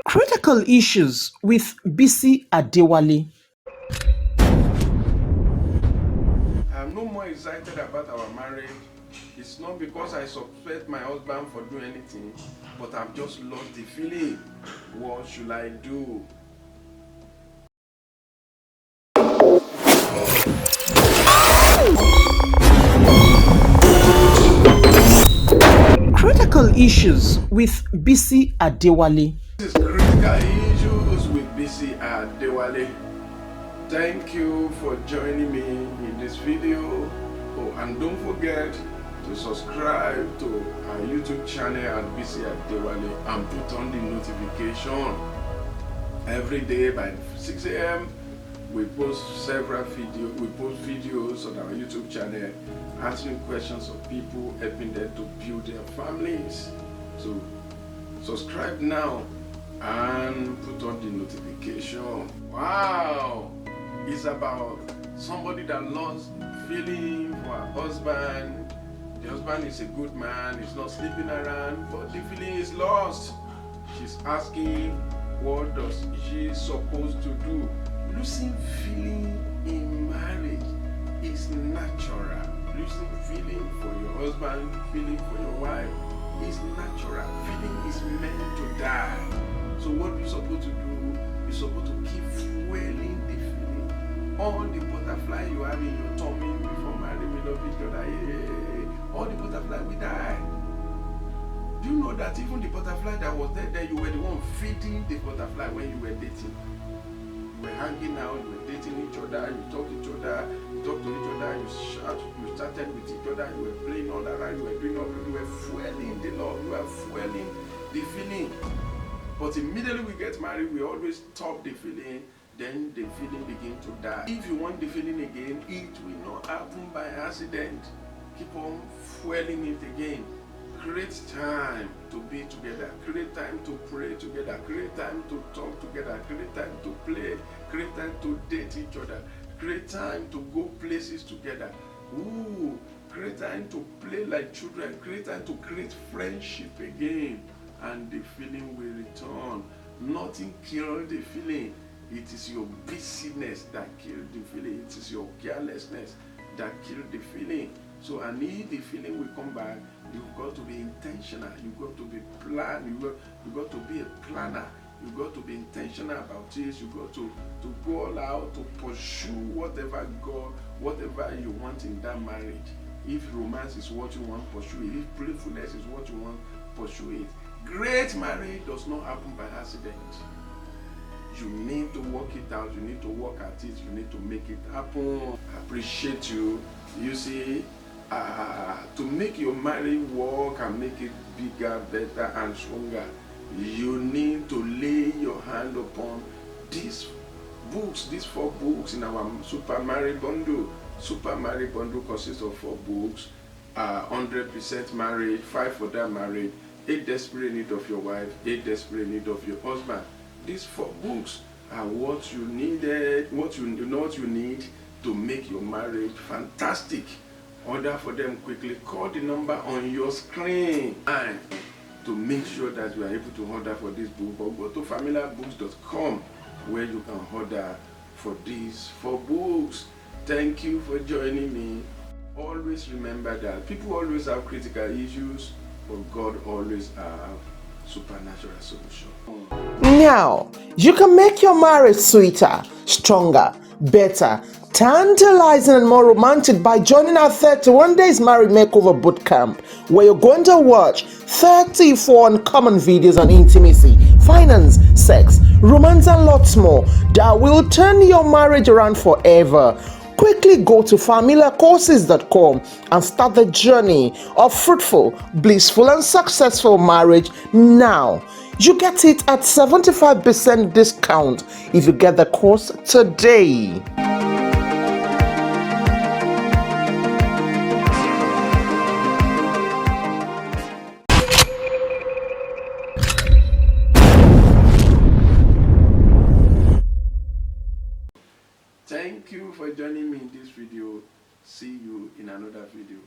Critical issues with BC Adewale. I'm no more excited about our marriage. It's not because I suspect my husband for doing anything, but I've just lost the feeling. What should I do? Critical issues with BC Adewale. This is Critical Issues with BC Adewale. Thank you for joining me in this video. Oh, and don't forget to subscribe to our YouTube channel at BC Adewale and put on the notification. Every day by 6 a.m. we post several videos. We post videos on our YouTube channel answering questions of people, helping them to build their families. So subscribe now and put on the notification. Wow! It's about somebody that lost feeling for her husband. The husband is a good man, he's not sleeping around, but the feeling is lost. She's asking, what does she supposed to do? Losing feeling in marriage is natural. Losing feeling for your husband, feeling for your wife is natural. Feeling is meant to die. So what you're supposed to do, you're supposed to keep fueling the feeling. All the butterfly you have in your tummy before marrying, we love each other. Yeah. All the butterfly will die. Do you know that even the butterfly that was there, you were the one feeding the butterfly when you were dating? You were hanging out, you were dating each other, you talk to each other, you started with each other, you were playing all around, you were doing all, you were fueling the love, you were fueling the feeling. But immediately we get married, we always stop the feeling, then the feeling begins to die. If you want the feeling again, it will not happen by accident. Keep on fueling it again. Create time to be together, create time to pray together, create time to talk together, create time to play, create time to date each other, create time to go places together. Create time to play like children, create time to create friendship again, and the feeling will return. Nothing kills the feeling. It is your busyness that kills the feeling. It is your carelessness that kills the feeling. So I need the feeling will come back. You've got to be intentional. You've got to be planned. You've got to be a planner. You've got to be intentional about this. You've got to go all out to pursue whatever you want in that marriage. If romance is what you want, pursue it. If playfulness is what you want, pursue it. Great marriage does not happen by accident. You need to work it out. You need to work at it. You need to make it happen. I appreciate you. You see, to make your marriage work and make it bigger, better, and stronger, you need to lay your hand upon these books, these 4 books in our Super Marriage Bundle. Super Marriage Bundle consists of 4 books: 100% Marriage, 5 for that marriage, 8 Desperate Need of Your Wife, 8 Desperate Need of Your Husband. These 4 books are what you needed, what you need to make your marriage fantastic. Order for them quickly. Call the number on your screen and to make sure that you are able to order for this book, or go to familiarbooks.com where you can order for these 4 books. Thank you for joining me. Always remember that people always have critical issues, but God always have supernatural solution. Now, you can make your marriage sweeter, stronger, better, tantalizing, and more romantic by joining our 31 Days Marriage Makeover Bootcamp, where you're going to watch 34 uncommon videos on intimacy, finance, sex, romance, and lots more that will turn your marriage around forever. Quickly go to familiarcourses.com and start the journey of fruitful, blissful, and successful marriage now. You get it at 75% discount if you get the course today. Thank you for joining me in this video. See you in another video.